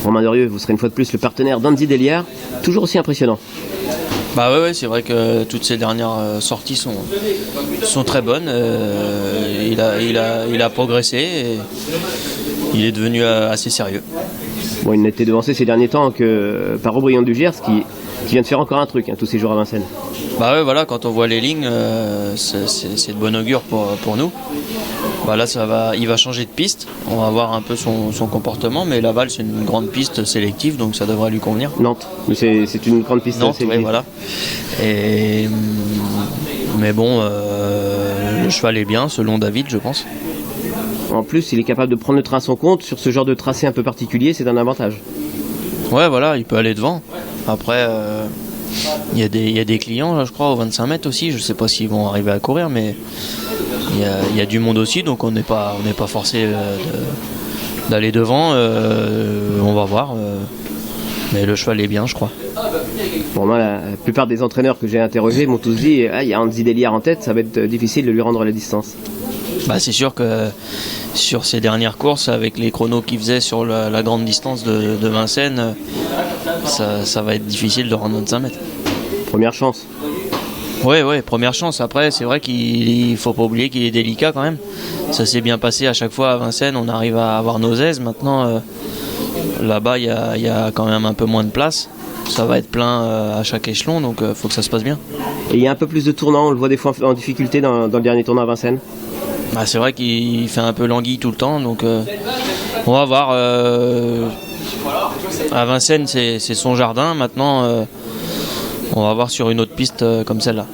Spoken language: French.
Romain Derieux, vous serez une fois de plus le partenaire d'Andy Delia, toujours aussi impressionnant. Bah ouais, c'est vrai que toutes ces dernières sorties sont très bonnes. Il a progressé et il est devenu assez sérieux. Bon, il n'a été devancé ces derniers temps que par Aubryon du Gers qui vient de faire encore un truc tous ces jours à Vincennes. Bah ouais, voilà, quand on voit les lignes, c'est de bon augure pour nous. Bah là, il va changer de piste. On va voir un peu son comportement, mais Laval, c'est une grande piste sélective, donc ça devrait lui convenir. Nantes, mais c'est une grande piste sélective. Oui, voilà. Mais bon, le cheval est bien, selon David, je pense. En plus, il est capable de prendre le train à son compte. Sur ce genre de tracé un peu particulier, c'est un avantage. Ouais, voilà, il peut aller devant. Après, il y a des clients, là, je crois, aux 25 mètres aussi. Je sais pas s'ils vont arriver à courir, mais il y a du monde aussi, donc on n'est pas forcé d'aller devant. On va voir. Mais le cheval est bien, je crois. Bon, moi, la plupart des entraîneurs que j'ai interrogés m'ont tous dit il y a Andy Delia en tête, ça va être difficile de lui rendre la distance. Bah, c'est sûr que sur ces dernières courses, avec les chronos qu'il faisait sur la grande distance de Vincennes, ça va être difficile de rendre 25 mètres. Première chance. Oui, première chance. Après, c'est vrai qu'il faut pas oublier qu'il est délicat quand même. Ça s'est bien passé à chaque fois à Vincennes, on arrive à avoir nos aises. Maintenant, là-bas, il y a quand même un peu moins de place. Ça va être plein à chaque échelon, donc il faut que ça se passe bien. Et il y a un peu plus de tournants, on le voit des fois en difficulté dans le dernier tournoi à Vincennes. Bah, c'est vrai qu'il fait un peu languille tout le temps, donc on va voir. À Vincennes, c'est son jardin. Maintenant, on va voir sur une autre piste comme celle-là.